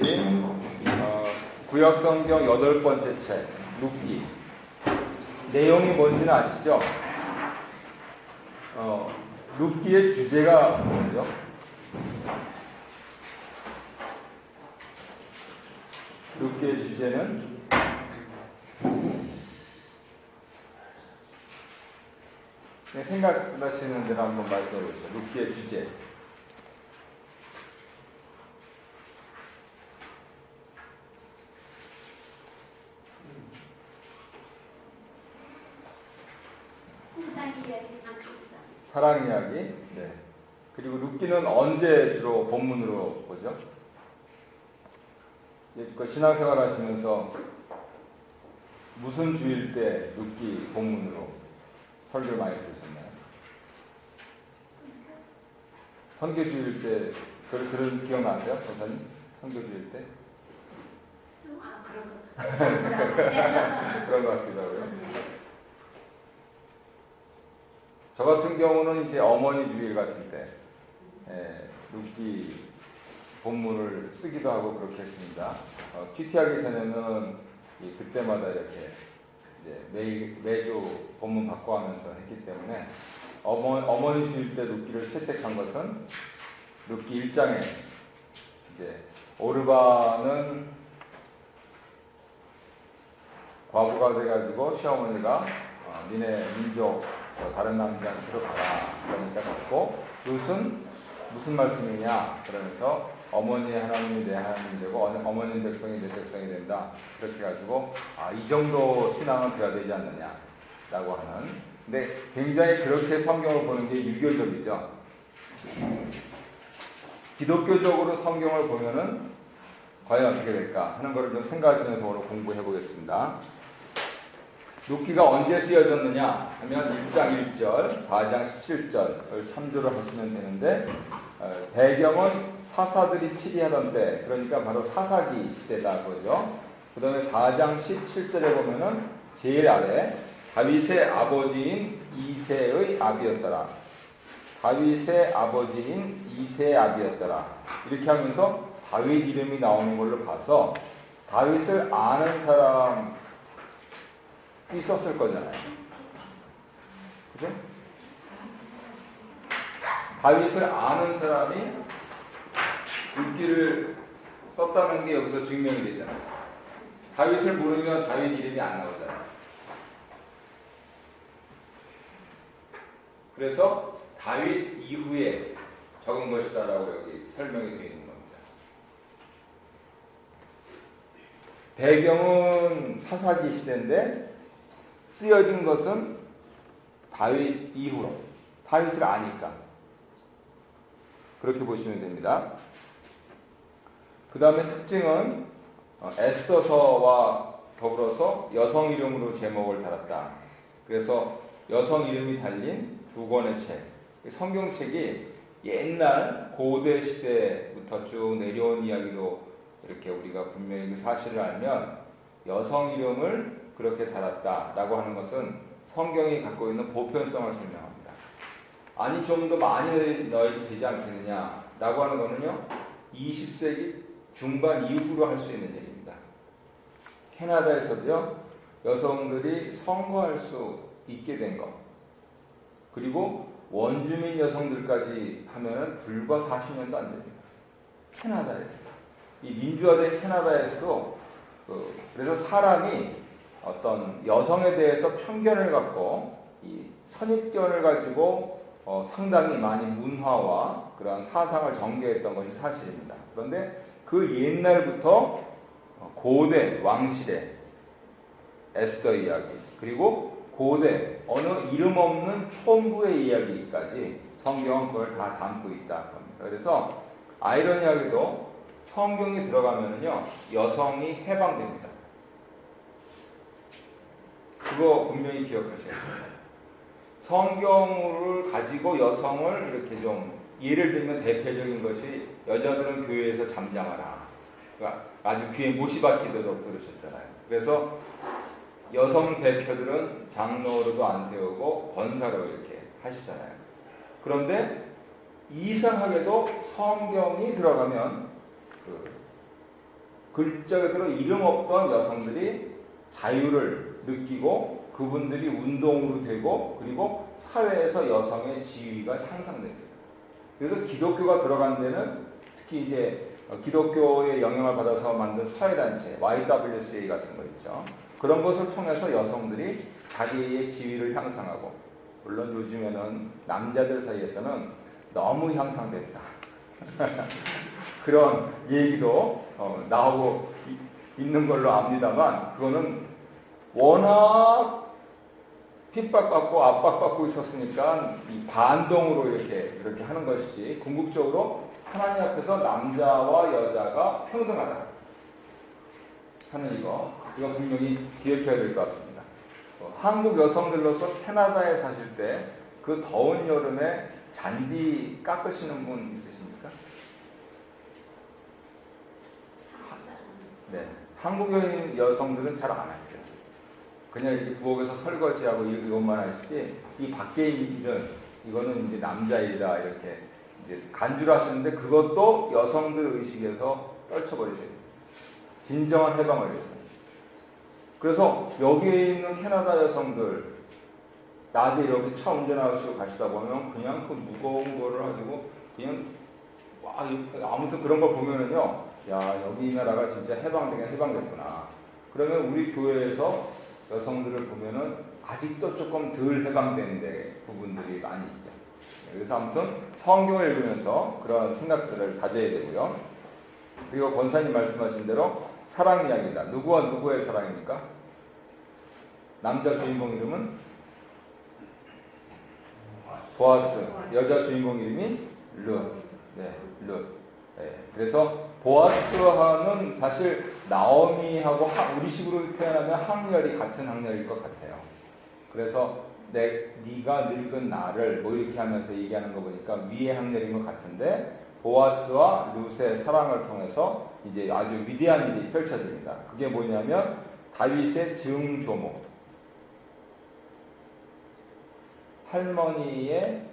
내신 구약성경 8번째 책 룻기. 내용이 뭔지는 아시죠? 룻기의 주제가 뭐죠? 룻기의 주제는 생각하시는 대로 한번 말씀해 보시죠. 룻기의 주제. 사랑 이야기. 네. 그리고 룻기는 언제 주로 본문으로 보죠? 신앙생활 하시면서 무슨 주일 때 룻기 본문으로 설교를 많이 들으셨나요? 선교 주일 때 그런 기억나세요? 선생님? 선교 주일 때? 그런 것 같기도 하고요. 저 같은 경우는 이제 어머니 주일 같은 때 룻기 본문을 쓰기도 하고 그렇게 했습니다. 큐티하기 전에는 그때마다 이렇게 이제 매주 본문 바꿔하면서 했기 때문에 어머니 주일 때 룻기를 채택한 것은 룻기 1장에 이제 오르바는 과부가 돼가지고 시어머니가 니네 민족 다른 남자한테로 가라 그러니까 갔고, 룻은 무슨 말씀이냐 그러면서 어머니의 하나님이 내 하나님이 되고 어머니의 백성이 내 백성이 된다 그렇게 해가지고 이 정도 신앙은 돼야 되지 않느냐 라고 하는. 근데 굉장히 그렇게 성경을 보는 게 유교적이죠. 기독교적으로 성경을 보면은 과연 어떻게 될까 하는 것을 좀 생각하시면서 오늘 공부해 보겠습니다. 룻기가 언제 쓰여졌느냐 하면 1장 1절, 4장 17절을 참조를 하시면 되는데, 배경은 사사들이 치리하던 때, 그러니까 바로 사사기 시대다 그러죠. 그 다음에 4장 17절에 보면은 제일 아래 다윗의 아버지인 이새의 아비였더라. 다윗의 아버지인 이새의 아비였더라. 이렇게 하면서 다윗 이름이 나오는 걸로 봐서 다윗을 아는 사람 있었을 거잖아요. 그죠? 다윗을 아는 사람이 룻기를 썼다는 게 여기서 증명이 되잖아요. 다윗을 모르면 다윗 이름이 안 나오잖아요. 그래서 다윗 이후에 적은 것이다라고 여기 설명이 되어 있는 겁니다. 배경은 사사기 시대인데 쓰여진 것은 다윗 이후로, 다윗을 아니까 그렇게 보시면 됩니다. 그 다음에 특징은 에스더서와 더불어서 여성 이름으로 제목을 달았다. 그래서 여성 이름이 달린 2권의 책, 성경책이 옛날 고대 시대부터 쭉 내려온 이야기로 이렇게 우리가 분명히 그 사실을 알면 여성 이름을 그렇게 달았다라고 하는 것은 성경이 갖고 있는 보편성을 설명합니다. 아니 좀 더 많이 넣어야지 되지 않겠느냐라고 하는 거는요, 20세기 중반 이후로 할 수 있는 얘기입니다. 캐나다에서도요, 여성들이 선거할 수 있게 된 것, 그리고 원주민 여성들까지 하면은 불과 40년도 안 됩니다. 캐나다에서. 이 민주화된 캐나다에서도 그래서 사람이 어떤 여성에 대해서 편견을 갖고 이 선입견을 가지고 상당히 많이 문화와 그러한 사상을 전개했던 것이 사실입니다. 그런데 그 옛날부터 고대 왕실의 에스더 이야기, 그리고 고대 어느 이름 없는 촌부의 이야기까지 성경은 그걸 다 담고 있다 겁니다. 그래서 아이러니하게도 성경이 들어가면은요, 여성이 해방됩니다. 그거 분명히 기억하셔야 돼요. 성경을 가지고 여성을 이렇게 좀, 예를 들면 대표적인 것이 여자들은 교회에서 잠잠하라. 그러니까 아주 귀에 못이 박히도록 들으셨잖아요. 그래서 여성 대표들은 장로로도 안 세우고 권사로 이렇게 하시잖아요. 그런데 이상하게도 성경이 들어가면 글자대로 이름 없던 여성들이 자유를 느끼고 그분들이 운동으로 되고 그리고 사회에서 여성의 지위가 향상됩니다. 그래서 기독교가 들어간 데는 특히 이제 기독교의 영향을 받아서 만든 사회단체 YWCA 같은 거 있죠. 그런 것을 통해서 여성들이 자기의 지위를 향상하고 물론 요즘에는 남자들 사이에서는 너무 향상됐다. 그런 얘기도 나오고 있는 걸로 압니다만 그거는 워낙 핍박받고 압박받고 있었으니까 이 반동으로 그렇게 하는 것이지 궁극적으로 하나님 앞에서 남자와 여자가 평등하다 하는 이거 분명히 기억해야 될 것 같습니다. 한국 여성들로서 캐나다에 사실 때 그 더운 여름에 잔디 깎으시는 분 있으십니까? 네, 한국 여성들은 잘 안 하세요. 그냥 이렇게 부엌에서 설거지하고 이것만 하시지 이 밖에 있는 일은 이거는 이제 남자 일이다 이렇게 이제 간주를 하시는데 그것도 여성들 의식에서 떨쳐버리셔야 돼요. 진정한 해방을 위해서. 그래서 여기에 있는 캐나다 여성들 낮에 이렇게 차 운전하시고 가시다 보면 그냥 그 무거운 거를 가지고 그냥 와 아무튼 그런 걸 보면은요 야 여기 이 나라가 진짜 해방되긴 해방됐구나. 그러면 우리 교회에서 여성들을 보면은 아직도 조금 덜 해방된 부분들이 많이 있죠. 그래서 아무튼 성경을 읽으면서 그런 생각들을 가져야 되고요. 그리고 권사님 말씀하신 대로 사랑 이야기다. 누구와 누구의 사랑입니까? 남자 주인공 이름은 보아스, 여자 주인공 이름이 룻. 네, 룻. 네, 그래서 보아스와는 사실 나오미하고 우리식으로 표현하면 학렬이 같은 학렬일 것 같아요. 그래서 네가 늙은 나를 뭐 이렇게 하면서 얘기하는 거 보니까 위의 학렬인 것 같은데 보아스와 룻의 사랑을 통해서 이제 아주 위대한 일이 펼쳐집니다. 그게 뭐냐면 다윗의 증조모, 할머니의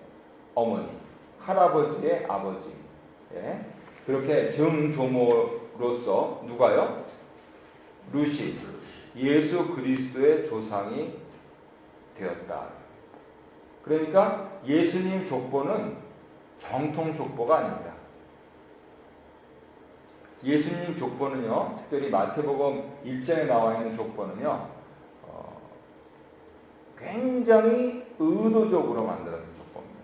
어머니, 할아버지의 아버지. 예. 그렇게 증조모로서 누가요? 룻이 예수 그리스도의 조상이 되었다. 그러니까 예수님 족보는 정통 족보가 아닙니다. 예수님 족보는요, 특별히 마태복음 1장에 나와 있는 족보는요, 굉장히 의도적으로 만들어진 족보입니다.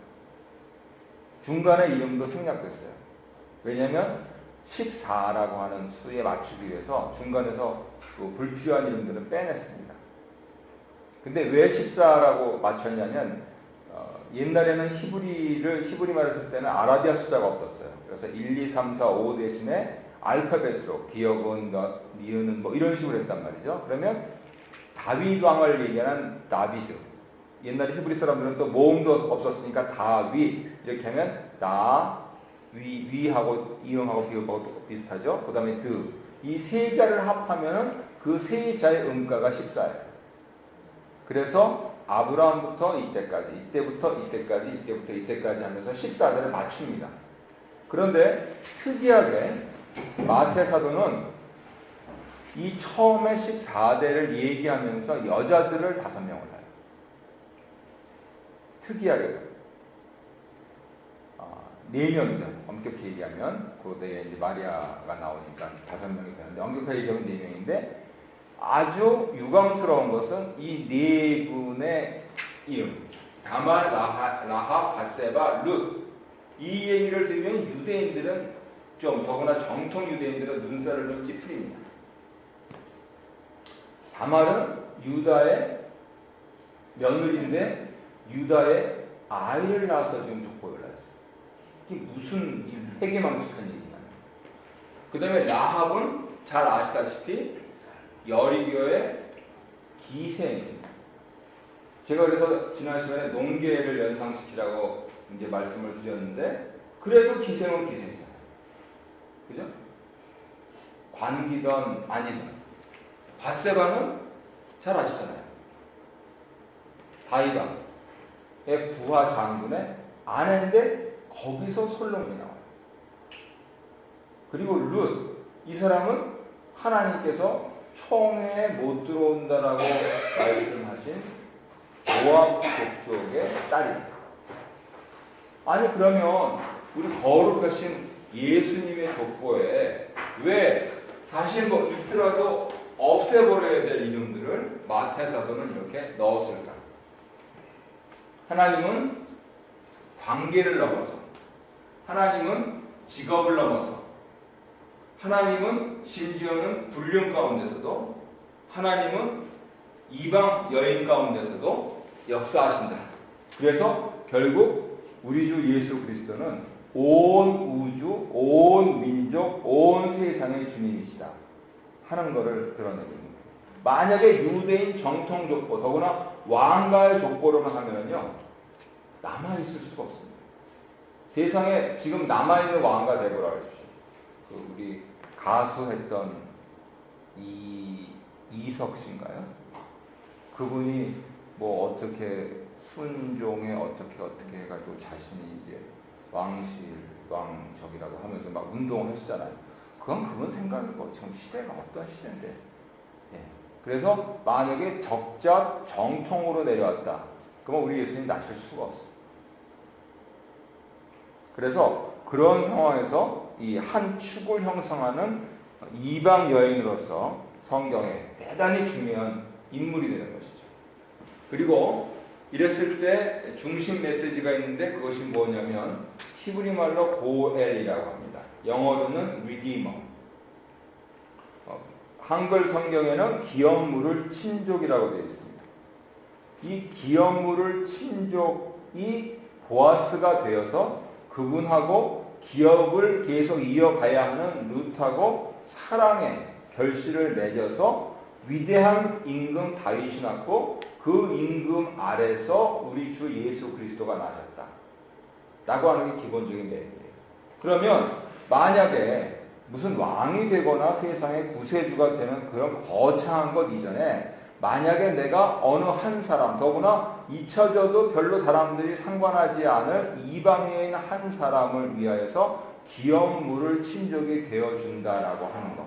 중간에 이름도 생략됐어요. 왜냐하면 14라고 하는 수에 맞추기 위해서 중간에서 불필요한 이름들은 빼냈습니다. 근데 왜 14라고 맞췄냐면 옛날에는 히브리말을 쓸 때는 아라비아 숫자가 없었어요. 그래서 1, 2, 3, 4, 5 대신에 알파벳으로 기억은, 니은은 뭐 이런 식으로 했단 말이죠. 그러면 다윗 왕을 얘기하는 다비드. 옛날에 히브리 사람들은 또 모음도 없었으니까 다윗 이렇게 하면 위하고 이응하고 비읍하고 비슷하죠. 그 다음에 이 세 자를 합하면 그 세 자의 음가가 14예요. 그래서 아브라함부터 이때까지, 이때부터 이때까지, 이때부터 이때까지 하면서 14대를 맞춥니다. 그런데 특이하게 마태 사도는 이 처음에 14대를 얘기하면서 여자들을 5명을 해요. 특이하게 4명이죠. 엄격히 얘기하면 그 내에 이제 마리아가 나오니까 5명이 되는데 엄격하게 얘기하면 4명인데 아주 유감스러운 것은 이 4분의 이름 다말, 라합, 밧세바, 룻 이 얘기를 들으면 유대인들은 좀 더구나 정통 유대인들은 눈살을 좀 찌푸립니다. 다말은 유다의 며느리인데 유다의 아이를 낳아서 지금 족보를 낳았어요. 이게 무슨 회개망측한 얘기냐. 그 다음에 라합은 잘 아시다시피 여리고의 기생입니다. 제가 그래서 지난 시간에 농계를 연상시키라고 이제 말씀을 드렸는데 그래도 기생은 기생이잖아요. 그죠? 관기던 아니던 밧세바는 잘 아시잖아요. 다윗왕의 부하 장군의 아내인데 거기서 솔로몬이 나와요. 그리고 룻, 이 사람은 하나님께서 총회에 못 들어온다라고 말씀하신 모압 족속의 딸입니다. 아니 그러면 우리 거룩하신 예수님의 족보에 왜 사실 뭐 있더라도 없애버려야 될 이름들을 마태사도는 이렇게 넣었을까? 하나님은 관계를 넘어서, 하나님은 직업을 넘어서, 하나님은 심지어는 불륜 가운데서도, 하나님은 이방 여인 가운데서도 역사하신다. 그래서 결국 우리 주 예수 그리스도는 온 우주, 온 민족, 온 세상의 주님이시다 하는 것을 드러내고 있는 거예요. 만약에 유대인 정통 족보, 더구나 왕가의 족보로만 하면요 남아있을 수가 없습니다. 세상에 지금 남아있는 왕가 되보라 하십시오. 우리 가수했던 이석 씨인가요? 그분이 뭐 어떻게 순종에 어떻게 해가지고 자신이 이제 왕적이라고 하면서 막 운동을 하시잖아요. 그건 생각이고 지금 시대가 어떤 시대인데. 예. 그래서 만약에 적자 정통으로 내려왔다. 그러면 우리 예수님 나실 수가 없어요. 그래서 그런 상황에서 이 한 축을 형성하는 이방 여인으로서 성경에 대단히 중요한 인물이 되는 것이죠. 그리고 이랬을 때 중심 메시지가 있는데 그것이 뭐냐면 히브리 말로 고엘이라고 합니다. 영어로는 redeemer. 한글 성경에는 기업물을 친족이라고 되어 있습니다. 이 기업물을 친족이 보아스가 되어서 그분하고 기업을 계속 이어가야 하는 룻하고 사랑의 결실을 맺어서 위대한 임금 다윗이 낳고 그 임금 아래서 우리 주 예수 그리스도가 나셨다 라고 하는 게 기본적인 내용이에요. 그러면 만약에 무슨 왕이 되거나 세상의 구세주가 되는 그런 거창한 것 이전에 만약에 내가 어느 한 사람, 더구나 잊혀져도 별로 사람들이 상관하지 않을 이방인 한 사람을 위하여서 기업물을 친족이 되어준다라고 하는 것.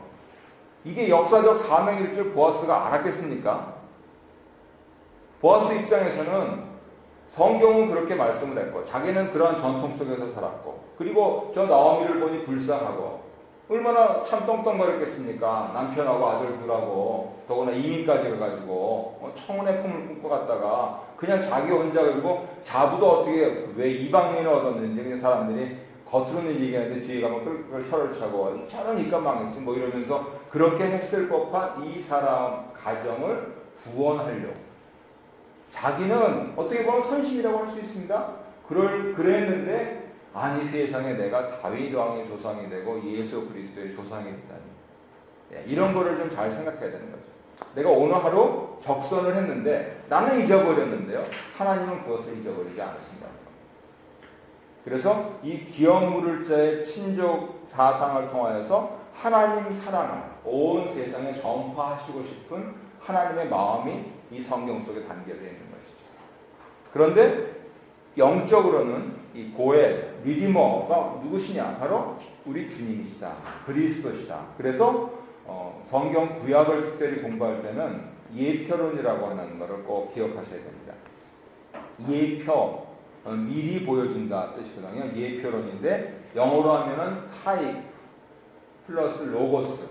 이게 역사적 사명일 줄 보아스가 알았겠습니까? 보아스 입장에서는 성경은 그렇게 말씀을 했고 자기는 그러한 전통 속에서 살았고 그리고 저 나오미를 보니 불쌍하고 얼마나 참 떵떵거렸겠습니까? 남편하고 아들 둘하고 더구나 이민까지 가가지고 청혼의 품을 꿈꿔 갔다가 그냥 자기 혼자 그리고 자부도 어떻게 왜 이방인을 얻었는지 그냥 사람들이 겉으로는 얘기하는데 뒤에 가면 그걸 혀를 차고 저런 입가 망했지 뭐 이러면서 그렇게 했을 법한 이 사람 가정을 구원하려고 자기는 어떻게 보면 선심이라고 할 수 있습니다. 그랬는데 아니 세상에 내가 다윗 왕의 조상이 되고 예수 그리스도의 조상이 되다니 이런 거를 좀 잘 생각해야 되는 거죠. 내가 오늘 하루 적선을 했는데 나는 잊어버렸는데요. 하나님은 그것을 잊어버리지 않으신다. 그래서 이 기업물을 자의 친족 사상을 통하여서 하나님 사랑을 온 세상에 전파하시고 싶은 하나님의 마음이 이 성경 속에 담겨져 있는 것이죠. 그런데 영적으로는 이 고엘, 리디머가 누구시냐? 바로 우리 주님이시다. 그리스도시다. 그래서 성경 구약을 특별히 공부할 때는 예표론이라고 하는 것을 꼭 기억하셔야 됩니다. 예표, 미리 보여준다 뜻이거든요. 예표론인데 영어로 하면은 타입 플러스 로고스,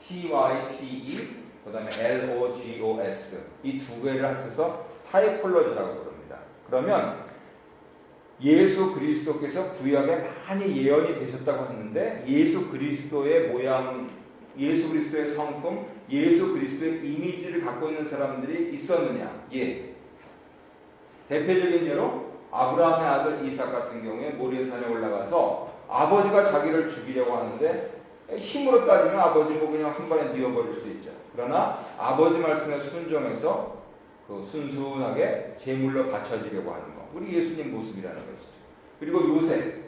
type, 그 다음에 logos 이 두 개를 합해서 타이폴로지라고 부릅니다. 그러면 예수 그리스도께서 구약에 많이 예언이 되셨다고 했는데 예수 그리스도의 모양, 예수 그리스도의 성품, 예수 그리스도의 이미지를 갖고 있는 사람들이 있었느냐? 예. 대표적인 예로 아브라함의 아들 이삭 같은 경우에 모리아산에 올라가서 아버지가 자기를 죽이려고 하는데 힘으로 따지면 아버지 뭐 그냥 한 번에 뉘어버릴 수 있죠. 그러나 아버지 말씀에 순종해서 그 순순하게 제물로 바쳐지려고 하는 것. 우리 예수님 모습이라는 것이죠. 그리고 요셉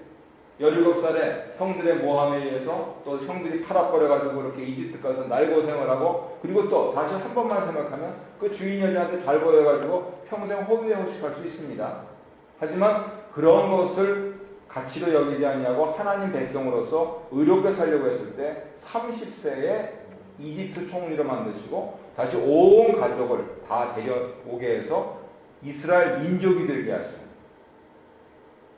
17살에 형들의 모함에 의해서 또 형들이 팔아버려가지고 이렇게 이집트 가서 날고생을 하고 그리고 또 사실 한 번만 생각하면 그 주인 여자한테 잘 보여가지고 평생 호비호식할 수 있습니다. 하지만 그런 것을 가치로 여기지 않냐고 하나님 백성으로서 의롭게 살려고 했을 때 30세에 이집트 총리로 만드시고 다시 온 가족을 다 데려오게 해서 이스라엘 민족이 되게 하시는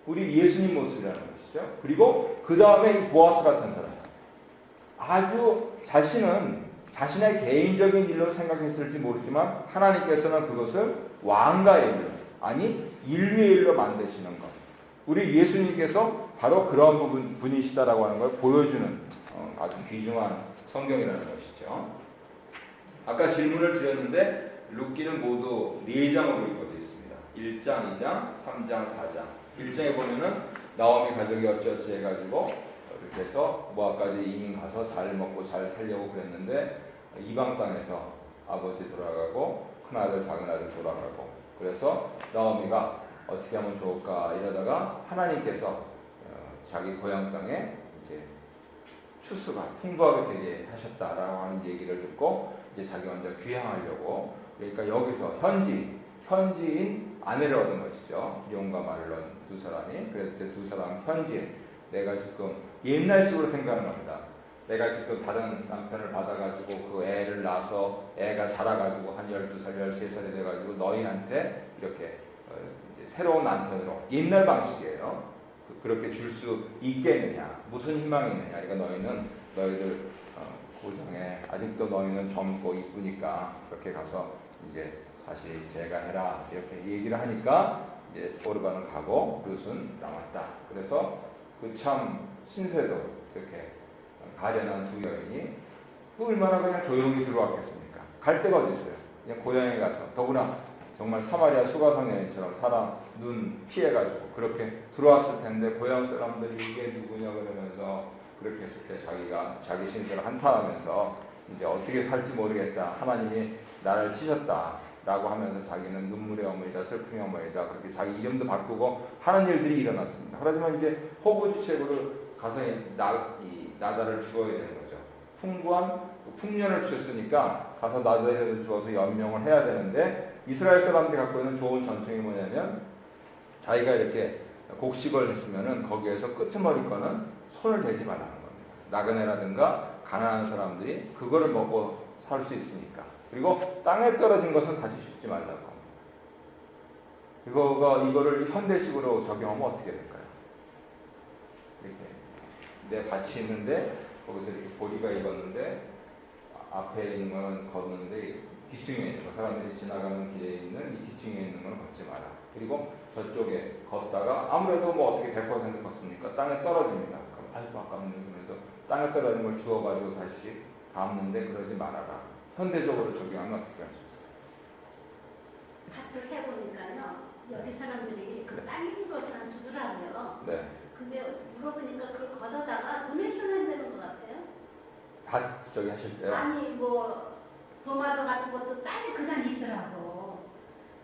우리 예수님 모습이라는 것이죠. 그리고 그 다음에 이 보아스 같은 사람 아주 자신의 개인적인 일로 생각했을지 모르지만 하나님께서는 그것을 왕가의 일, 아니 인류의 일로 만드시는 것. 우리 예수님께서 바로 그런 분이시다라고 하는 걸 보여주는 아주 귀중한 성경이라는 것이죠. 아까 질문을 드렸는데 룻기는 모두 4장으로 이루어져 있습니다. 1장, 2장, 3장, 4장. 1장에 보면은 나오미 가족이 어찌어찌 해가지고 이렇게 해서 모압까지 이민 가서 잘 먹고 잘 살려고 그랬는데 이방 땅에서 아버지 돌아가고 큰아들 작은아들 돌아가고 그래서 나오미가 어떻게 하면 좋을까 이러다가 하나님께서 자기 고향 땅에 이제 추수가 풍부하게 되게 하셨다라고 하는 얘기를 듣고 이제 자기 먼저 귀향하려고 그러니까 여기서 현지인 아내를 얻은 것이죠. 기룡과 말론 두 사람이. 그래서 두 사람 현지에 내가 지금 옛날식으로 생각하는 겁니다. 내가 지금 다른 남편을 받아가지고 그 애를 낳아서 애가 자라가지고 한 12살, 13살이 돼가지고 너희한테 이렇게 이제 새로운 남편으로 옛날 방식이에요. 그렇게 줄 수 있겠느냐? 무슨 희망이 있느냐? 그러니까 너희들 고장에 아직도 너희는 젊고 이쁘니까 그렇게 가서 이제 다시 제가 해라 이렇게 얘기를 하니까 이제 오르반은 가고 룻은 남았다. 그래서 그 참 신세도 이렇게 가련한 두 여인이 얼마나 그냥 조용히 들어왔겠습니까? 갈 데가 어디 있어요? 그냥 고향에 가서 더구나 정말 사마리아 수가성 여인처럼 사람 눈 피해가지고 그렇게 들어왔을 텐데 고향 사람들이 이게 누구냐 그러면서 그렇게 했을 때 자기가 자기 신세를 한탄하면서 이제 어떻게 살지 모르겠다. 하나님이 나를 치셨다라고 하면서 자기는 눈물의 어머니다, 슬픔의 어머니다 그렇게 자기 이름도 바꾸고 하는 일들이 일어났습니다. 하지만 이제 호구주책으로 가서 나다를 주어야 되는 거죠. 풍부한 풍년을 주셨으니까 가서 나다를 주어서 연명을 해야 되는데 이스라엘 사람들이 갖고 있는 좋은 전통이 뭐냐면 자기가 이렇게 곡식을 했으면은 거기에서 끄트머리 거는 손을 대지 말라는 겁니다. 나그네라든가 가난한 사람들이 그거를 먹고 살 수 있으니까. 그리고 땅에 떨어진 것은 다시 줍지 말라고 합니다. 이거를 현대식으로 적용하면 어떻게 될까요? 이렇게 내 밭이 있는데 거기서 이렇게 보리가 익었는데 앞에 있는 거는 걷는데 뒤층에 있는 거 사람들이 지나가는 길에 있는 이 뒤층에 있는 건 걷지 마라. 그리고 저쪽에 걷다가 아무래도 뭐 어떻게 100% 걷습니까? 땅에 떨어집니다. 그럼 아이고 아깝네 그러면서 땅에 떨어진 걸 주워가지고 다시 담는데 그러지 말아라. 현대적으로 적용하면 어떻게 할 수 있을까요? 밭을 해보니까요. 여기 사람들이 그 땅 있는 거 그냥 주더라고요. 네. 근데 물어보니까 그걸 걷어다가 도네이션 한다는 것 같아요. 밭 저기 하실 때요? 아니 뭐 도마도 같은 것도 땅에 그냥 있더라고.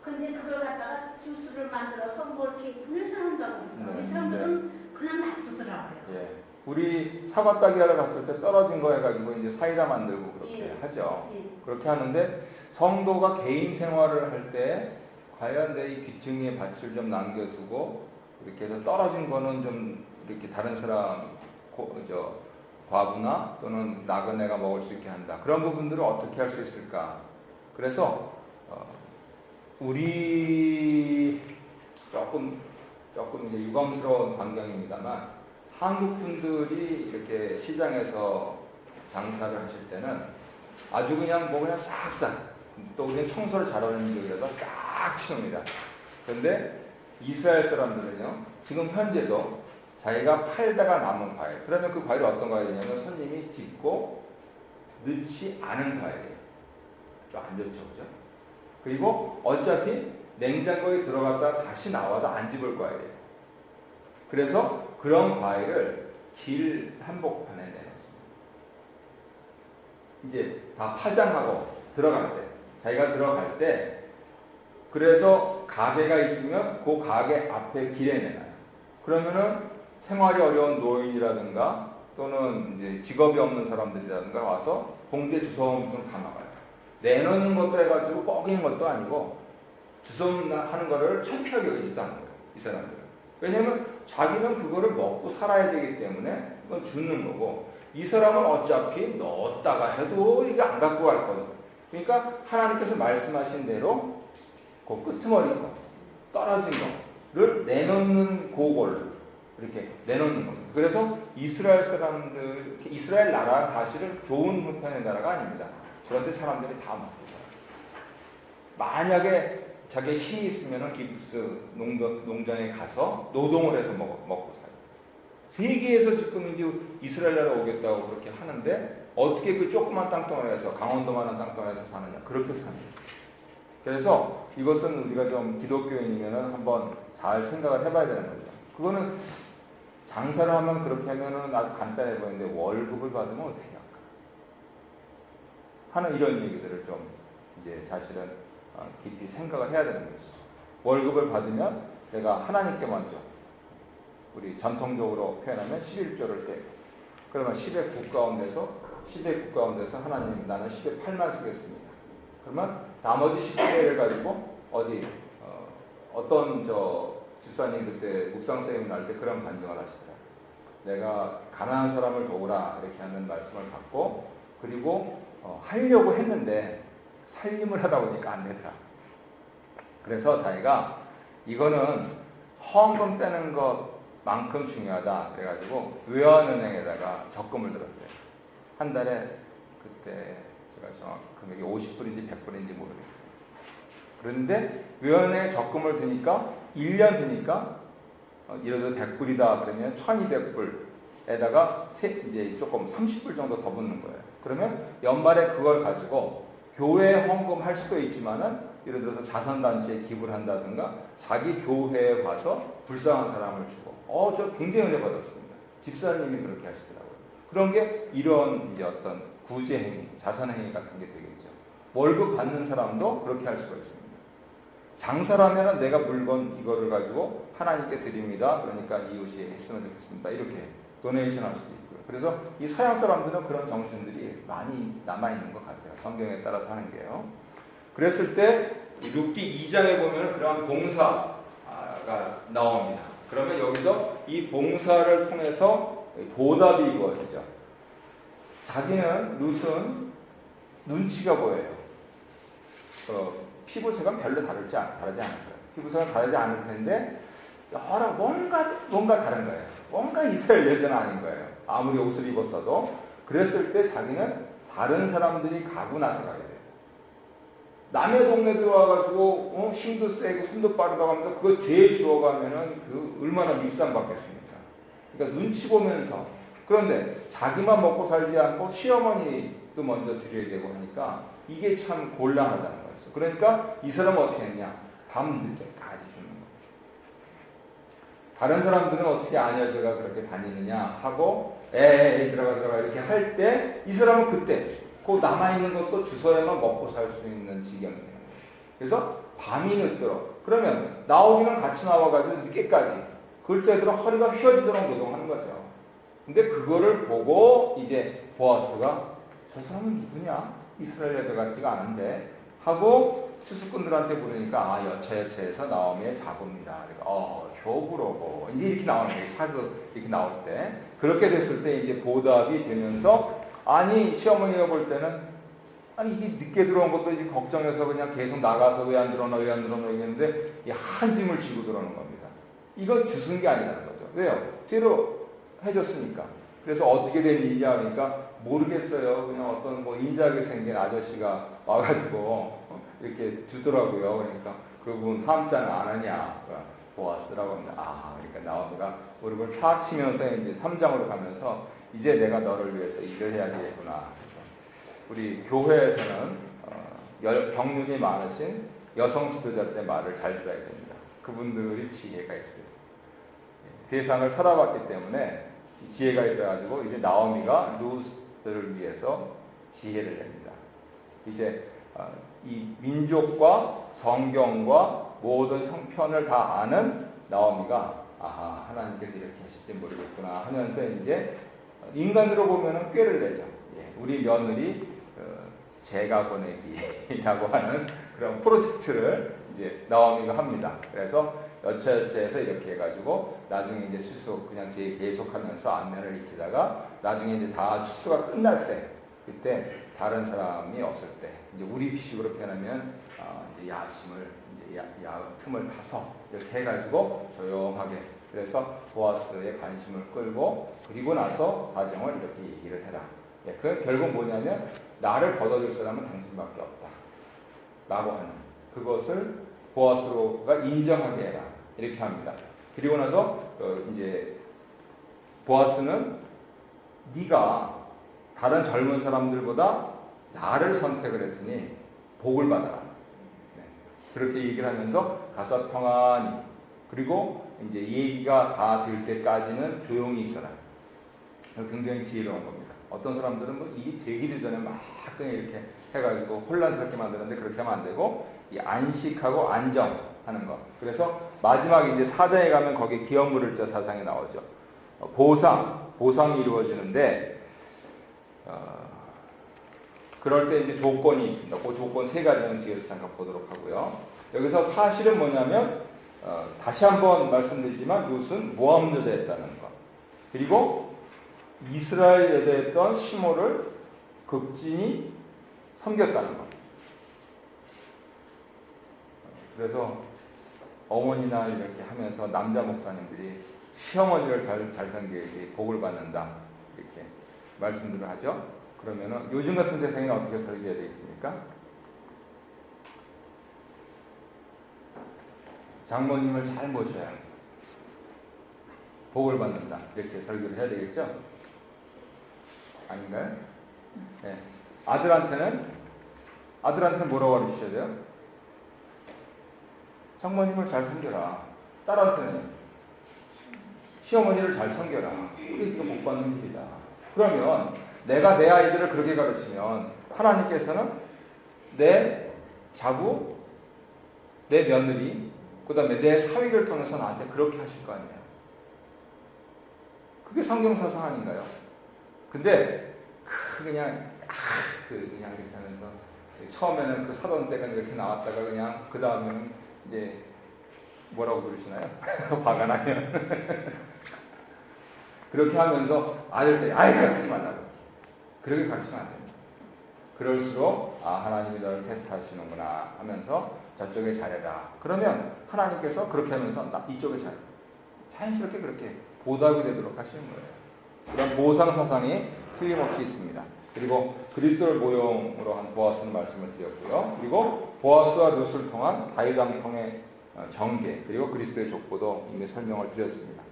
근데 그걸 갖다가 주스를 만들어서 뭐 이렇게 도네이션 한다고 그러더라고요. 이 사람들은 그냥 놔두더라고요. 예. 우리 사과 따기 하러 갔을 때 떨어진 거 해가지고 이제 사이다 만들고 그렇게 예. 하죠. 예. 그렇게 하는데 성도가 개인 생활을 할 때 과연 내 이 귀퉁이에 밭을 좀 남겨두고 이렇게 해서 떨어진 거는 좀 이렇게 다른 사람 과부나 또는 나그네가 먹을 수 있게 한다. 그런 부분들을 어떻게 할 수 있을까? 그래서 우리 조금 이제 유감스러운 광경입니다만 한국 분들이 이렇게 시장에서 장사를 하실 때는 아주 그냥 싹싹 또 우리는 청소를 잘하는 민족이라서 싹 치웁니다. 그런데 이스라엘 사람들은요 지금 현재도 자기가 팔다가 남은 과일 그러면 그 과일이 어떤 과일이냐면 손님이 집고 넣지 않은 과일이에요. 좀 안 좋죠, 그죠? 그리고 어차피 냉장고에 들어갔다가 다시 나와도 안 집을 과일이에요. 그래서 그런 과일을 길 한복판에 내놓습니다. 이제 다 파장하고 들어갈 때, 자기가 들어갈 때, 그래서 가게가 있으면 그 가게 앞에 길에 내놔요. 그러면은 생활이 어려운 노인이라든가 또는 이제 직업이 없는 사람들이라든가 와서 봉지에 주워오면 다 나가요. 내놓는 것도 해가지고 뻐기는 것도 아니고 주워하는 거를 창피하게 여기지도 않는 거예요. 이 사람들은. 왜냐하면 자기는 그거를 먹고 살아야 되기 때문에 그건 주는 거고 이 사람은 어차피 넣었다가 해도 이게 안 갖고 갈 거예요. 그러니까 하나님께서 말씀하신 대로 그 끄트머리 거, 떨어진 거를 내놓는 그걸 이렇게 내놓는 겁니다. 그래서 이스라엘 사람들, 이스라엘 나라가 사실은 좋은 형편의 나라가 아닙니다. 그런데 사람들이 다 먹고 살아요. 만약에 자기의 힘이 있으면 기브스 농장에 가서 노동을 해서 먹고 살아요. 세계에서 지금 이제 이스라엘 나라 오겠다고 그렇게 하는데 어떻게 그 조그만 땅덩어리에서 강원도만한 땅덩어리에서 사느냐, 그렇게 삽니다. 그래서 이것은 우리가 좀 기독교인이면 한번 잘 생각을 해봐야 되는 거죠. 그거는 장사를 하면 그렇게 하면은 아주 간단해 보이는데 월급을 받으면 어떻게 할까 하는 이런 얘기들을 좀 이제 사실은 깊이 생각을 해야 되는 것이죠. 월급을 받으면 내가 하나님께 먼저, 우리 전통적으로 표현하면 11조를 떼고, 그러면 10의 9 가운데서 하나님, 나는 10의 8만 쓰겠습니다. 그러면 나머지 10개를 가지고 어떤 집사님 그때 묵상 세미나 할 때 그런 간증을 하시더라고요. 내가 가난한 사람을 도우라 이렇게 하는 말씀을 받고, 그리고 하려고 했는데 살림을 하다 보니까 안 되더라. 그래서 자기가 이거는 헌금 떼는 것만큼 중요하다 그래가지고 외환은행에다가 적금을 들었대요. 한 달에 그때 제가 정확히 금액이 50불인지 100불인지 모르겠어요. 그런데 외환은행에 적금을 드니까 1년 드니까 예를 들어 100불이다 그러면 1200불에다가 이제 조금 30불 정도 더 붙는 거예요. 그러면 연말에 그걸 가지고 교회에 헌금할 수도 있지만은 예를 들어서 자선단체에 기부를 한다든가 자기 교회에 가서 불쌍한 사람을 주고 저 굉장히 은혜 받았습니다. 집사님이 그렇게 하시더라고요. 그런 게 이런 이제 어떤 구제행위, 자선행위 같은 게 되겠죠. 월급 받는 사람도 그렇게 할 수가 있습니다. 장사라면 내가 물건 이거를 가지고 하나님께 드립니다. 그러니까 이웃이 했으면 좋겠습니다. 이렇게 도네이션 할 수도 있고요. 그래서 이 서양 사람들은 그런 정신들이 많이 남아있는 것 같아요. 성경에 따라서 하는 게요. 그랬을 때 룻기 2장에 보면 그러한 봉사가 나옵니다. 그러면 여기서 이 봉사를 통해서 보답이 이루어지죠. 자기는 룻은 눈치가 보여요. 피부색은 별로 다르지 않을 거예요. 피부색은 다르지 않을 텐데 뭔가 다른 거예요. 뭔가 이스라엘 여자는 아닌 거예요. 아무리 옷을 입었어도. 그랬을 때 자기는 다른 사람들이 가고 나서 가야 돼요. 남의 동네 들어와가지고 힘도 세고 손도 빠르다고 하면서 그거 죄 주워가면은 그 얼마나 밉상받겠습니까? 그러니까 눈치 보면서. 그런데 자기만 먹고 살지 않고 시어머니도 먼저 드려야 되고 하니까 이게 참 곤란하다는 거였어. 그러니까 이 사람은 어떻게 했냐? 밤늦게까지 주는 거예요. 다른 사람들은 어떻게 아녀제가 그렇게 다니느냐 하고 에이 들어가 이렇게 할 때 이 사람은 그때 그 남아있는 것도 주서야만 먹고 살 수 있는 지경이 되는 거예요. 그래서 밤이 늦도록, 그러면 나오기는 같이 나와가지고 늦게까지 글자대로 허리가 휘어지도록 노동하는 거죠. 근데 그거를 보고 이제 보아스가 저 사람은 누구냐? 이스라엘 애들 같지가 않은데 하고 추수꾼들한테 물으니까 여차여차해서 나오미의 자부입니다. 그러니까 효부로고 이제 이렇게 나오는 거예요. 사극 이렇게 나올 때. 그렇게 됐을 때 이제 보답이 되면서 시어머니가 볼 때는 이게 늦게 들어온 것도 이제 걱정해서 그냥 계속 나가서 왜 안 들어오나 이랬는데 이 한 짐을 지고 들어오는 겁니다. 이건 주순 게 아니라는 거죠. 왜요? 뒤로 해줬으니까. 그래서 어떻게 된 일이냐 그러니까 모르겠어요. 그냥 어떤 인자하게 생긴 아저씨가 와가지고 이렇게 주더라고요. 그러니까 그분 함자는 안 하냐? 보아스라고 합니다. 그러니까 나오미가 무릎을 탁 치면서 이제 3장으로 가면서 이제 내가 너를 위해서 일을 해야 되겠구나. 우리 교회에서는 경륜이 많으신 여성 지도자들의 말을 잘 들어야 됩니다. 그분들이 지혜가 있어요. 세상을 살아봤기 때문에 지혜가 있어가지고 이제 나오미가 룻을 위해서 지혜를 냅니다. 이제 이 민족과 성경과 모든 형편을 다 아는 나오미가 하나님께서 이렇게 하실지 모르겠구나 하면서 이제 인간으로 보면은 꾀를 내죠. 우리 며느리 제가 보내기라고 하는 그런 프로젝트를 이제 나오미가 합니다. 그래서 여차여차해서 이렇게 해가지고 나중에 이제 추수 그냥 계속하면서 안면을 익히다가 나중에 이제 다 추수가 끝날 때 그때 다른 사람이 없을 때 이제 우리 비식으로 표현하면 이제 야심을 이제 틈을 타서 이렇게 해가지고 조용하게 그래서 보아스의 관심을 끌고 그리고 나서 사정을 이렇게 얘기를 해라. 예, 그 결국 뭐냐면 나를 걷어줄 사람은 당신밖에 없다. 라고 하는 그것을 보아스가 인정하게 해라. 이렇게 합니다. 그리고 나서 이제 보아스는 네가 다른 젊은 사람들보다 나를 선택을 했으니 복을 받아라. 네. 그렇게 얘기를 하면서 가서 평안히 그리고 이제 얘기가 다 될 때까지는 조용히 있어라. 굉장히 지혜로운 겁니다. 어떤 사람들은 뭐 일이 되기도 전에 막 그냥 이렇게 해가지고 혼란스럽게 만드는데 그렇게 하면 안 되고 이 안식하고 안정하는 것. 그래서 마지막에 이제 4장에 가면 거기 기업물을자 사상이 나오죠. 보상이 이루어지는데 그럴 때 이제 조건이 있습니다. 그 조건 3가지는 뒤에서 잠깐 보도록 하고요. 여기서 사실은 뭐냐면 다시 한번 말씀드리지만 룻은 모압 여자였다는 것. 그리고 이스라엘 여자였던 시므를 극진히 섬겼다는 것. 그래서 어머니나 이렇게 하면서 남자 목사님들이 시어머니를 잘 섬겨야지 복을 받는다 이렇게 말씀들을 하죠. 그러면은 요즘 같은 세상에는 어떻게 설교해야 되겠습니까? 장모님을 잘 모셔야 복을 받는다 이렇게 설교를 해야 되겠죠? 아닌가요? 네. 아들한테는 뭐라고 가르치셔야 돼요? 장모님을 잘 섬겨라. 딸한테는 시어머니를 잘 섬겨라. 그게 네가 복 받는 길이다. 그러면 내가 내 아이들을 그렇게 가르치면 하나님께서는 내 자부, 내 며느리, 그 다음에 내 사위를 통해서 나한테 그렇게 하실 거 아니에요. 그게 성경사상 아닌가요? 근데 그냥 이렇게 하면서 처음에는 그 사돈 때가 이렇게 나왔다가 그냥 그 다음에는 이제 뭐라고 부르시나요? 화가 나면 그렇게 하면서 아들들이 그렇게 하지 말라고 그렇게 가르치면 안 됩니다. 그럴수록 하나님이 너를 테스트하시는구나 하면서 저쪽에 잘해라. 그러면 하나님께서 그렇게 하면서 이쪽에 잘해. 자연스럽게 그렇게 보답이 되도록 하시는 거예요. 그런 보상 사상이 틀림없이 있습니다. 그리고 그리스도를 모형으로 한 보아스는 말씀을 드렸고요. 그리고 보아스와 룻을 통한 다윗 왕통의 정계 그리고 그리스도의 족보도 이미 설명을 드렸습니다.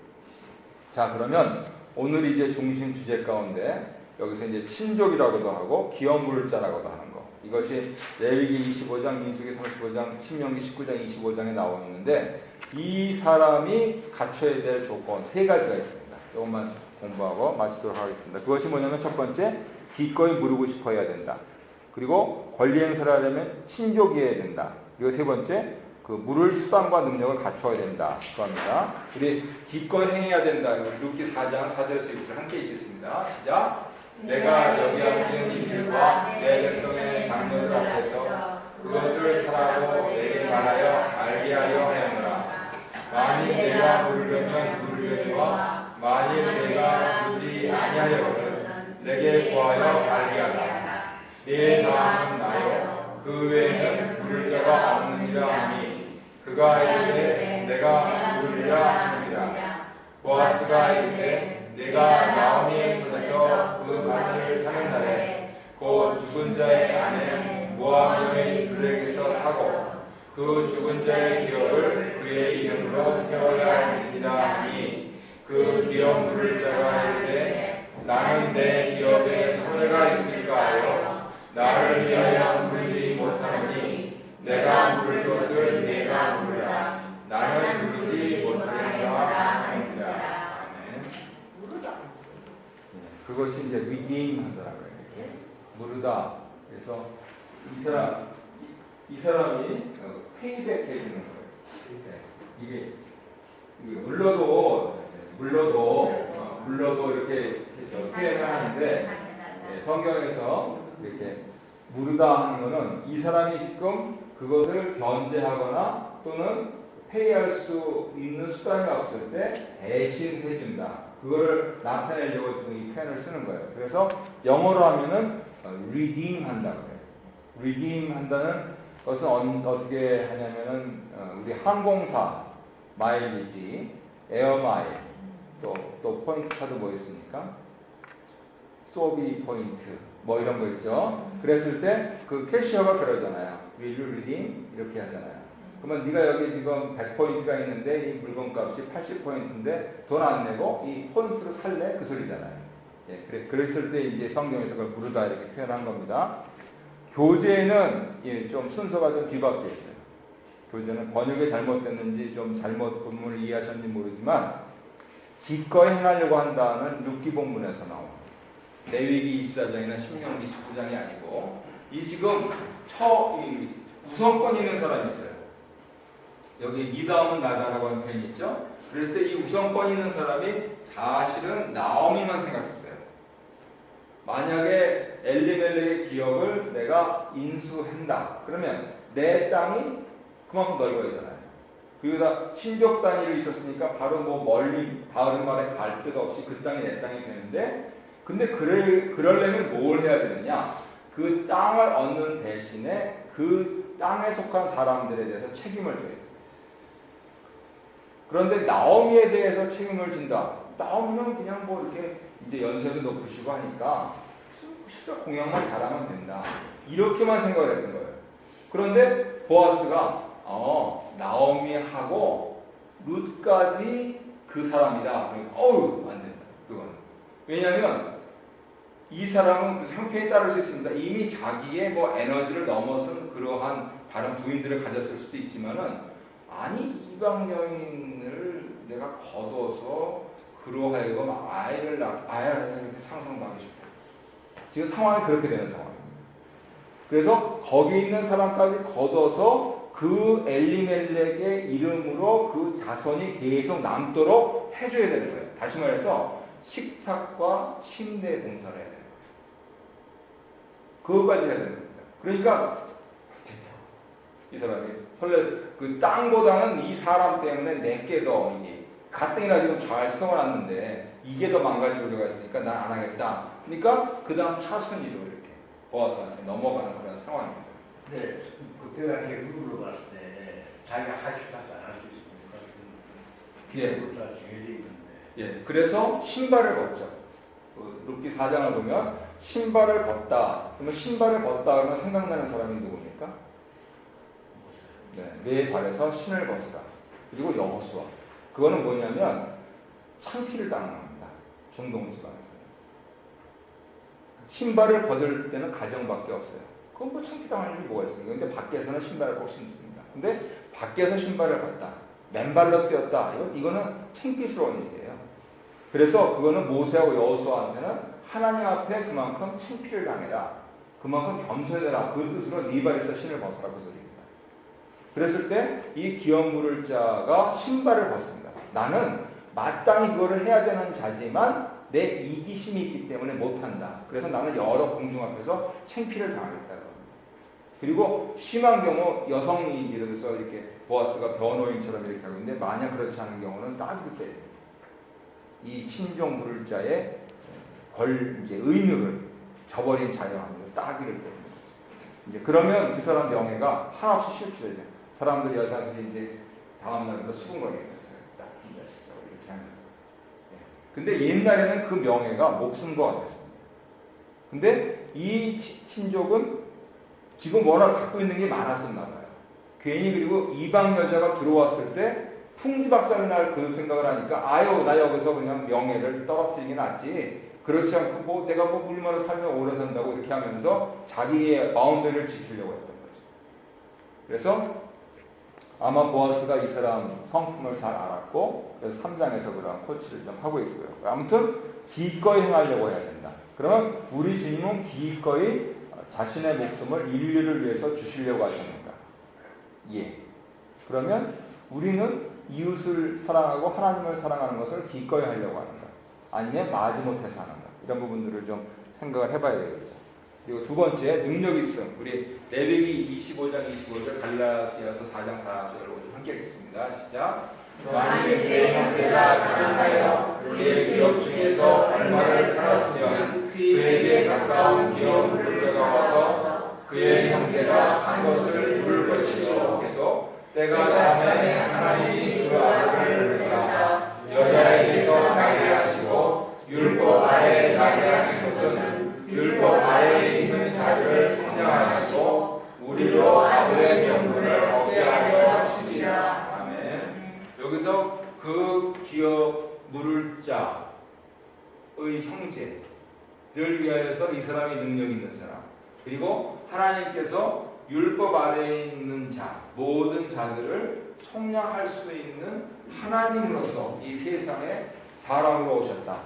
자, 그러면 오늘 이제 중심 주제 가운데 여기서 이제 친족이라고도 하고 기업물자라고도 하는 거. 이것이 레위기 25장, 민수기 35장, 신명기 19장, 25장에 나와 있는데 이 사람이 갖춰야 될 조건 3가지가 있습니다. 이것만 공부하고 마치도록 하겠습니다. 그것이 뭐냐면 첫 번째, 기꺼이 물고 싶어 해야 된다. 그리고 권리 행사를 하려면 친족이어야 된다. 그리고 3번째, 그 물을 수단과 능력을 갖춰야 된다. 그겁니다. 우리 기꺼이 행해야 된다. 룻기 4장 4절에서 6절 함께 읽겠습니다. 시작. 내가 여기 앉은 이들과 내 백성의 장로들 앞에서 그것을 사라고 내게 말하여 알게 하려 하였노라. 만일 내가 물으려면 물으려니와 만일 내가 물지 아니하려거든 내게 구하여 알게 하라. 내 마음은 나요 그 외에는 물을 자가 없느니라 하니 그가 이르되 내가 물으리라 하느니라. 보아스가 이르되 내가 나오미의 손에서 그 밭을 사는 날에 곧 죽은 자의 아내 모압 여인이 그에게서 사고 그 죽은 자의 기업을 그의 이름으로 세워야 할지니라 하니 그 기업 물을 자가 이르되 나는 내 기업에 손해가 있을까 하여 나를 위하여 물지 못하노니 내가 물을 것을 내가 물으라. 나는 물지 못하리라 하니라. 그것이 이제 redeem 하더라고요. 무르다. 그래서 이 사람이 페이백 해주는 거예요. 이게 물러도 이렇게 표현을 하는데 성경에서 이렇게 무르다 하는 거는 이 사람이 지금 그것을 변제하거나 또는 회의할 수 있는 수단이 없을 때 대신 해준다. 그거를 나타내려고 지금 이 표현을 쓰는 거예요. 그래서 영어로 하면은 redeem 한다고 해요. redeem 한다는 것은 어떻게 하냐면은 우리 항공사 마일리지, 에어마일, 또 포인트 카드 뭐 있습니까? 소비 포인트 뭐 이런 거 있죠. 그랬을 때 그 캐시어가 그러잖아요. Will you redeem? 이렇게 하잖아요. 그러면 네가 여기 지금 100포인트가 있는데 이 물건값이 80포인트인데 돈 안 내고 이 포인트로 살래? 그 소리잖아요. 예, 그랬을 때 이제 성경에서 그걸 부르다 이렇게 표현한 겁니다. 교재는 예, 좀 순서가 좀 뒤바뀌어 있어요. 교재는 번역이 잘못됐는지 좀 잘못 본문을 이해하셨는지 모르지만 기꺼이 행하려고 한다는 룻기 본문에서 나옵니다. 레위기 24장이나 신명기 19장이 아니고 이 지금 이 우선권 있는 사람이 있어요. 여기 이 다음은 나다라고 하는 표현이 있죠. 그랬을 때 이 우선권 있는 사람이 사실은 나오미만 생각했어요. 만약에 엘리멜렉의 기업을 내가 인수한다. 그러면 내 땅이 그만큼 넓어지잖아요. 그리고 친족 단위로 있었으니까 바로 뭐 멀리 다른 말에 갈 필요도 없이 그 땅이 내 땅이 되는데 근데 그러려면 뭘 해야 되느냐? 그 땅을 얻는 대신에 그 땅에 속한 사람들에 대해서 책임을 져요. 그런데 나오미에 대해서 책임을 진다. 나오미는 그냥 뭐 이렇게 이제 연세도 높으시고 하니까 식사 공양만 잘하면 된다. 이렇게만 생각을 했던 거예요. 그런데 보아스가 나오미하고 룻까지 그 사람이다. 어우 안 된다. 그거는 왜냐하면 이 사람은 그 형편에 따를 수 있습니다. 이미 자기의 뭐 에너지를 넘어선 그러한 다른 부인들을 가졌을 수도 있지만은 아니 이방 여인을 내가 거둬서 그러하여금 아이를 이렇게 상상도 하기 싶다. 지금 상황이 그렇게 되는 상황입니다. 그래서 거기 있는 사람까지 거둬서 그 엘리멜렉의 이름으로 그 자손이 계속 남도록 해줘야 되는 거예요. 다시 말해서 식탁과 침대 봉사를 해야 돼요. 그것까지 해야 되는 겁니다. 그러니까 됐다. 이 사람이 그 땅보다는 이 사람 때문에 내게 더 이게 가뜩이나 지금 잘 세워놨는데 이게 더 망가질 우려가 있으니까 난 안 하겠다. 그러니까 그 다음 차순위로 이렇게 보아스한테 넘어가는 그런 상황입니다. 네, 그때 당시에 룰로 봤을 때 자기가 할 수 있다 안 할 수 있습니까? 예. 그것도 제일 있는데. 예, 그래서 신발을 벗죠. 룻기 4장을 보면 신발을 벗다. 그러면 신발을 벗다 그러면 생각나는 사람이 누굽니까? 네, 내 발에서 신을 벗으라. 그리고 여호수아. 그거는 뭐냐면 창피를 당합니다. 중동 지방에서. 신발을 벗을 때는 가정밖에 없어요. 그건 뭐 창피당할 일이 뭐가 있습니까? 근데 밖에서는 신발을 꼭 신습니다. 근데 밖에서 신발을 벗다. 맨발로 뛰었다. 이거는 창피스러운 얘기예요. 그래서 그거는 모세하고 여호수아한테는 하나님 앞에 그만큼 창피를 당해라. 그만큼 겸손해라. 그 뜻으로 네 발에서 신을 벗으라 그 소리입니다. 그랬을 때 이 기업 물을 자가 신발을 벗습니다. 나는 마땅히 그거를 해야 되는 자지만 내 이기심이 있기 때문에 못한다. 그래서 나는 여러 공중 앞에서 창피를 당하겠다. 그리고 심한 경우 여성이 예를 들어서 이렇게 보아스가 변호인처럼 이렇게 하고 있는데 만약 그렇지 않은 경우는 따지게 때립니다. 이 친족 물을 자의 이제 의무를 저버린 자녀합니다. 따기를 때립니다. 이제 그러면 그 사람 명예가 한없이 실추되죠. 사람들이 여자들이 이제 다음 날부터 수군거리면서 이렇게 하면서. 근데 옛날에는 그 명예가 목숨과 같았습니다. 근데 이 친족은 지금 워낙 갖고 있는 게 많았었나 봐요. 괜히 그리고 이방 여자가 들어왔을 때 풍지박살 날 그 생각을 하니까 아유 나 여기서 그냥 명예를 떨어뜨리긴 낫지. 그렇지 않고 뭐 내가 뭐 물만을 살면 오래 산다고 이렇게 하면서 자기의 바운더리를 지키려고 했던 거죠. 그래서 아마 보아스가 이 사람 성품을 잘 알았고 그래서 3장에서 그런 코치를 좀 하고 있고요. 아무튼 기꺼이 행하려고 해야 된다. 그러면 우리 주님은 기꺼이 자신의 목숨을 인류를 위해서 주시려고 하셨는가? 예. 그러면 우리는 이웃을 사랑하고 하나님을 사랑하는 것을 기꺼이 하려고 하는가? 아니면 마지못해서 하는가? 이런 부분들을 좀 생각을 해봐야 되겠죠. 그리고 두 번째 능력 있음. 우리 레위기 25장 25절 갈라디아서 4장 4절을 함께 읽겠습니다. 시작. 만일 내 형제가 가난하여 그의 기업 중에서 얼마를 팔았으면 그에게 가까운 기업 물자가 와서 그의 형제가 한 것을 물을 것이요. 계속 때가 차면 하나님이 그 아들을 보내사 여자에게서 나게 하시고 율법 아래에 나게 하신 것은 율법 아래에 있는 자들을 성령하시고 우리로 아들의 명분을 얻게 하려 하시리라. 아멘. 여기서 그 기업 물을 자의 형제를 위하여서 이 사람이 능력 있는 사람, 그리고 하나님께서 율법 아래에 있는 자, 모든 자들을 속량할 수 있는 하나님으로서 이 세상에 사람으로 오셨다.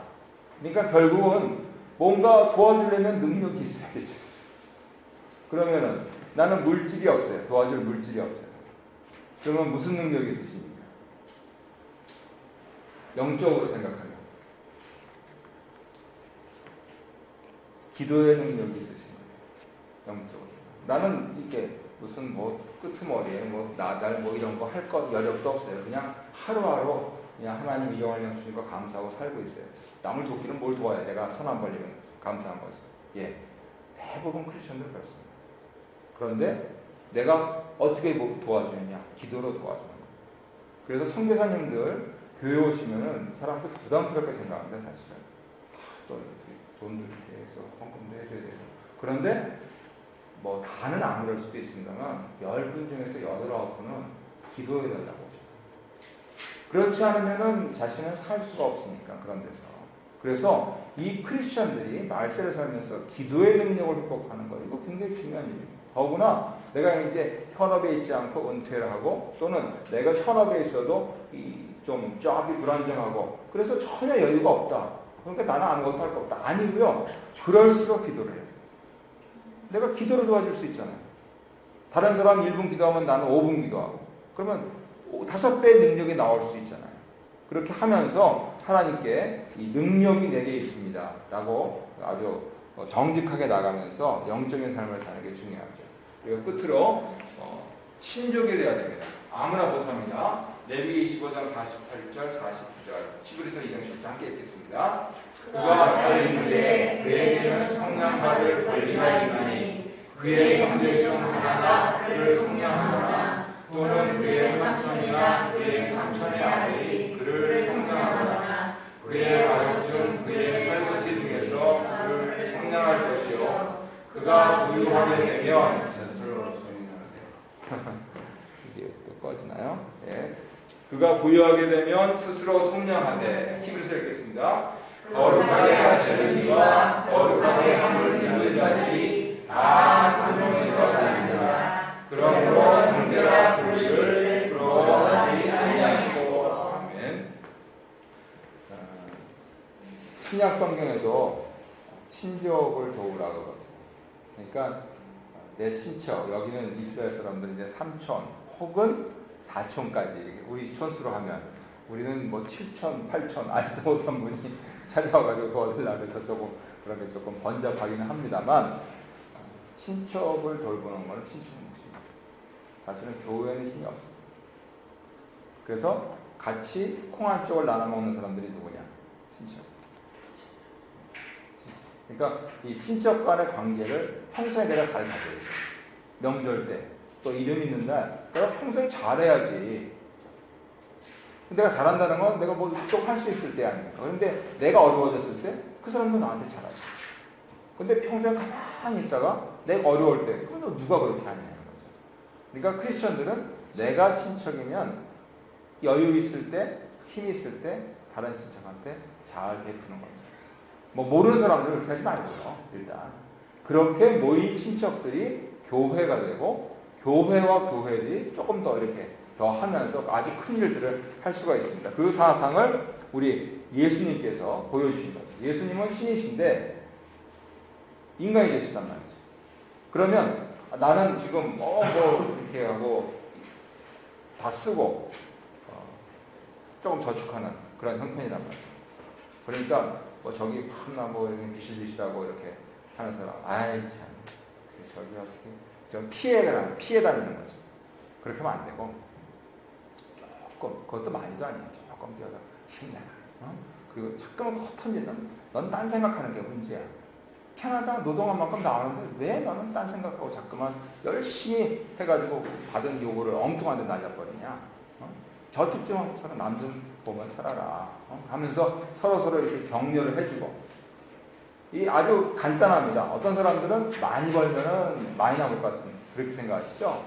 그러니까 결국은 뭔가 도와주려면 능력이 있어야죠. 그러면은 나는 물질이 없어요. 도와줄 물질이 없어요. 그러면 무슨 능력이 있으십니까? 영적으로 생각하면 기도의 능력이 있으신 거예요. 영적으로. 나는 이게 무슨 뭐 끄트머리에 뭐 나달 뭐 이런 거 할 것 여력도 없어요. 그냥 하루하루 그냥 하나님 영원히 주니까 감사하고 살고 있어요. 남을 돕기는 뭘 도와야 내가 손 안 벌리면 감사한 거죠. 예, 대부분 크리스천들 그렇습니다. 그런데 내가 어떻게 뭐 도와주느냐? 기도로 도와주는 거예요. 그래서 선교사님들 교회 오시면은 사람들 부담스럽게 생각합니다. 사실은 또 돈도 이렇게 해서 헌금도 해줘야 되고. 그런데 뭐 다는 안 그럴 수도 있습니다만 10분 중에서 8, 9분은 기도해달라고 오죠. 그렇지 않으면은 자신은 살 수가 없으니까 그런 데서. 그래서 이 크리스천들이 말세를 살면서 기도의 능력을 극복하는 거 이거 굉장히 중요한 일입니다. 더구나 내가 이제 현업에 있지 않고 은퇴를 하고 또는 내가 현업에 있어도 좀 잡이 불안정하고 그래서 전혀 여유가 없다. 그러니까 나는 아무것도 할 거 없다. 아니고요. 그럴수록 기도를 해요. 내가 기도를 도와줄 수 있잖아요. 다른 사람 1분 기도하면 나는 5분 기도하고 그러면 5배 능력이 나올 수 있잖아요. 그렇게 하면서 하나님께 이 능력이 내게 있습니다 라고 아주 정직하게 나가면서 영적인 삶을 사는 게 중요하죠. 그리고 끝으로 친족이 돼야 됩니다. 아무나 못합니다. 레위기 25장 48절 49절 히브리서 2장 10절 함께 읽겠습니다. 그가 달리는데 그에게는 성량받을 권리가 있나니 그의 형제 중 하나가 그를 성량하거나 또는 그의 삼촌이나 그의 삼촌의 아들이 그를 성량하거나 그의 가족 중 그의 설거지 중에서 그를 성량할 것이요 그가 부유하게 되면 이게 또 꺼지나요? 예. 그가 부유하게 되면 스스로 성량하되 히브리서 읽겠습니다. 거룩하게 하시는 이와 거룩하게 함을 입는 자들이 다 그분에서 다니라. 그러므로 형제라 그를 부러워하지 아니하시고. 아멘. 신약 성경에도 친족을 도우라고 그러세요. 그러니까 내 친척 여기는 이스라엘 사람들은 이제 삼촌 혹은 사촌까지 이렇게 우리 촌수로 하면 우리는 뭐 7촌, 8촌 알지도 못한 분이 찾아와가지고 도와달라고 해서 조금 그런 게 조금 번잡하기는 합니다만 친척을 돌보는 것은 친척 몫입니다. 사실은 교회는 힘이 없습니다. 그래서 같이 콩 한 쪽을 나눠 먹는 사람들이 누구냐? 친척. 그러니까 이 친척 간의 관계를 평소에 내가 잘 가져야죠. 명절 때, 또 이름 있는 날 내가 평소에 잘해야지. 내가 잘한다는 건 내가 뭐 좀 할 수 있을 때 아닙니까? 그런데 내가 어려워졌을 때 그 사람도 나한테 잘하죠. 근데 평소에 가만히 있다가 내가 어려울 때 그건 누가 그렇게 하냐는 거죠. 그러니까 크리스천들은 내가 친척이면 여유 있을 때, 힘 있을 때 다른 친척한테 잘 베푸는 겁니다. 뭐 모르는 사람들은 그렇게 하지 말고요. 일단 그렇게 모인 친척들이 교회가 되고 교회와 교회들이 조금 더 이렇게 더 하면서 아주 큰 일들을 할 수가 있습니다. 그 사상을 우리 예수님께서 보여주신 거죠. 예수님은 신이신데 인간이 되시단 말이죠. 그러면 나는 지금 뭐 이렇게 하고 다 쓰고 조금 저축하는 그런 형편이란 말이에요. 그러니까 뭐 저기 푸나 뭐 이렇게 비실비실하고 이렇게 하는 사람, 아이 참, 저기 어떻게 좀 피해 다니는 거죠. 그렇게 하면 안 되고 조금, 그것도 많이도 아니에요. 조금 뛰어서 힘내라. 그리고 자꾸만 헛던지는, 넌 딴 생각하는 게 문제야. 캐나다 노동한 만큼 나오는데 왜 너는 딴 생각하고 자꾸만 열심히 해가지고 받은 요구를 엉뚱한 데 날려버리냐. 저축 좀 하고 살아, 남 좀 보면 살아라. 하면서 서로 이렇게 격려를 해주고. 이 아주 간단합니다. 어떤 사람들은 많이 벌면은 많이 남을 것 같은, 그렇게 생각하시죠?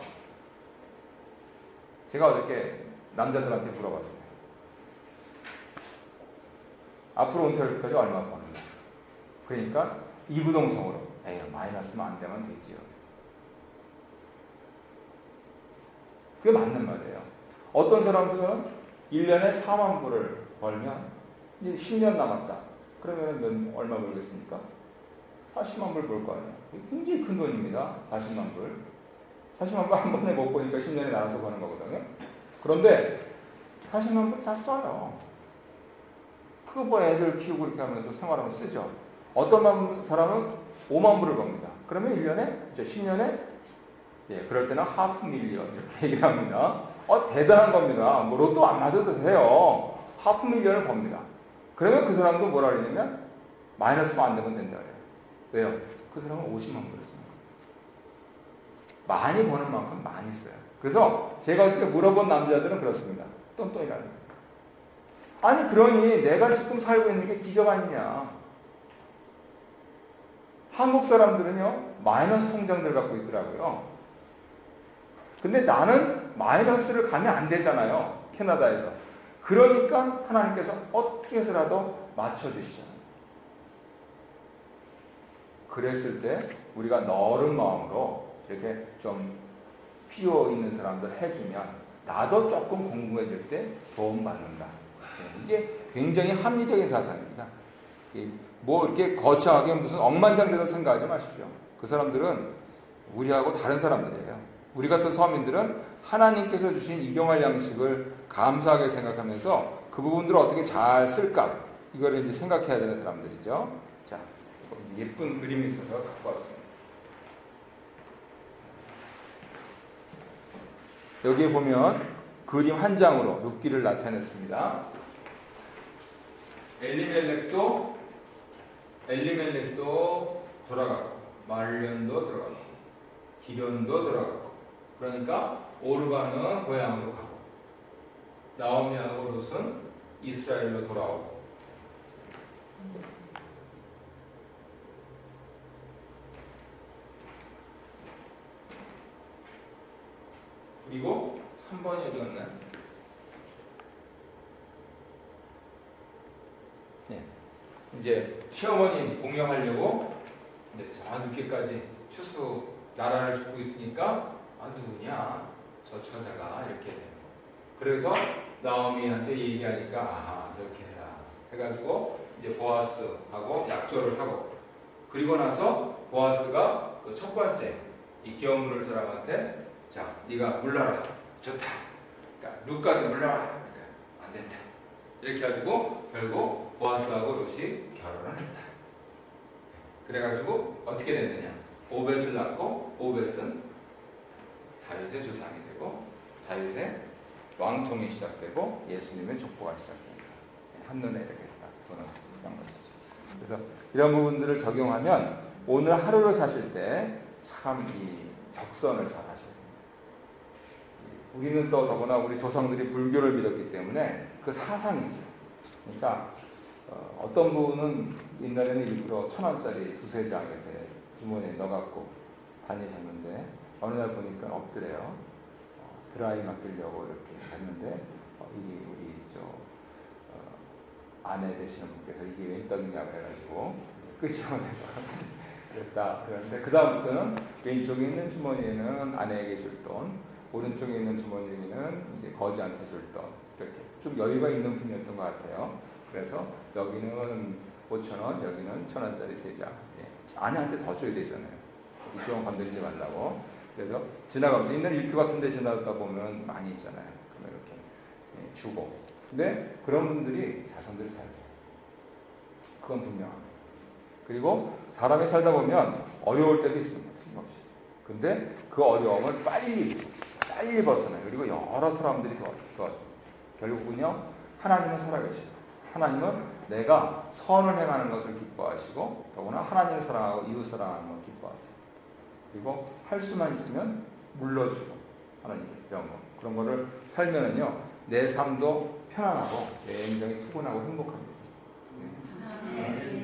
제가 어저께 남자들한테 물어봤어요. 앞으로 은퇴할 때까지 얼마 버는가? 그러니까 이구동성으로, 에이, 마이너스면 안 되면 되지요. 그게 맞는 말이에요. 어떤 사람들은 1년에 4만 불을 벌면 이제 10년 남았다. 그러면 얼마 벌겠습니까? 40만 불 벌 거 아니에요. 굉장히 큰 돈입니다. 40만 불. 40만 불 한 번에 못 버니까 10년에 나눠서 버는 거거든요. 그런데 40만 불 다 써요. 그거 뭐 애들 키우고 이렇게 하면서 생활하면서 쓰죠. 어떤 사람은 5만 불을 법니다. 그러면 1년에, 10년에, 예, 그럴 때는 하프 밀리언 이렇게 얘기를 합니다. 대단한 겁니다. 뭐 로또 안 맞아도 돼요. 하프 밀리언을 법니다. 그러면 그 사람도 뭐라 그러냐면 마이너스만 안 되면 된다 그래요. 왜요? 그 사람은 50만 불을 씁니다. 많이 버는 만큼 많이 써요. 그래서 제가 어저께 물어본 남자들은 그렇습니다. 똔똔이라는 거예요. 아니 그러니 내가 지금 살고 있는 게 기적 아니냐. 한국 사람들은요 마이너스 통장들 갖고 있더라고요. 근데 나는 마이너스를 가면 안 되잖아요. 캐나다에서. 그러니까 하나님께서 어떻게 해서라도 맞춰주시죠. 그랬을 때 우리가 너른 마음으로 이렇게 좀 필요 있는 사람들 해주면 나도 조금 공부해질 때 도움받는다. 이게 굉장히 합리적인 사상입니다. 뭐 이렇게 거창하게 무슨 억만장자로 생각하지 마십시오. 그 사람들은 우리하고 다른 사람들이에요. 우리 같은 서민들은 하나님께서 주신 일용할 양식을 감사하게 생각하면서 그 부분들을 어떻게 잘 쓸까 이거를 이제 생각해야 되는 사람들이죠. 자, 예쁜 그림이 있어서 갖고 왔습니다. 여기에 보면 그림 한 장으로 룻기를 나타냈습니다. 엘리멜렉도 돌아가고 말련도 들어가고 기련도 들어가고 그러니까 오르반은 고향으로 가고 나오미하고 룻은 이스라엘로 돌아오고 그리고 3번이 어디였나요? 네. 이제 시어머니 공경하려고 저 늦게까지 추수 나라를 죽고 있으니까 누구냐 저 처자가 이렇게 돼요. 그래서 나오미한테 얘기하니까 이렇게 해라 해가지고 이제 보아스하고 약조를 하고 그리고 나서 보아스가 그 첫 번째 이 기업 물을 사람한테 자 네가 물러라 좋다. 그러니까 룻까지 물러라. 그러니까 안 된다. 이렇게 해가지고 결국 보아스하고 룻이 결혼을 했다. 그래가지고 어떻게 됐느냐? 오벳을 낳고 오벳은 다윗의 조상이 되고 다윗의 왕통이 시작되고 예수님의 족보가 시작됩니다. 한눈에 되겠다. 그런 것이죠. 그래서 이런 부분들을 적용하면 오늘 하루를 사실 때 참 이 적선을 잘 하셔야 됩니다. 우리는 또 더구나 우리 조상들이 불교를 믿었기 때문에 그 사상이 있어요. 그러니까 어떤 분은 옛날에는 일부러 1,000원짜리 두세 장 이렇게 주머니에 넣어갖고 다니셨는데 어느 날 보니까 없더래요. 드라이 맡기려고 이렇게 했는데 이 우리 아내 되시는 분께서 이게 웬 떡이냐고 해가지고 끄집어내서 그랬다. 그런데 그 다음부터는 왼쪽에 있는 주머니에는 아내에게 줄 돈, 오른쪽에 있는 주머니에는 이제 거지한테 줄 돈, 이렇게 좀 여유가 있는 분이었던 것 같아요. 그래서 여기는 5,000원, 여기는 1,000원짜리 3장. 예. 아내한테 더 줘야 되잖아요. 이쪽은 건드리지 말라고. 그래서 지나가면서 옛날에 유튜브 같은 데 지나가다 보면 많이 있잖아요. 그러면 이렇게 주고. 근데 그런 분들이 자손들이 살아요. 그건 분명합니다. 그리고 사람이 살다 보면 어려울 때도 있습니다. 틀림없이. 근데 그 어려움을 빨리 벗어나요. 그리고 여러 사람들이 도와줘요. 결국은요, 하나님은 살아계셔요. 하나님은 내가 선을 행하는 것을 기뻐하시고 더구나 하나님을 사랑하고 이웃 사랑하는 걸 기뻐하세요. 그리고 할 수만 있으면 물러주고 하나님 영광 그런 거를 살면은요 내 삶도 편안하고 내 인생이 푸근하고 행복합니다.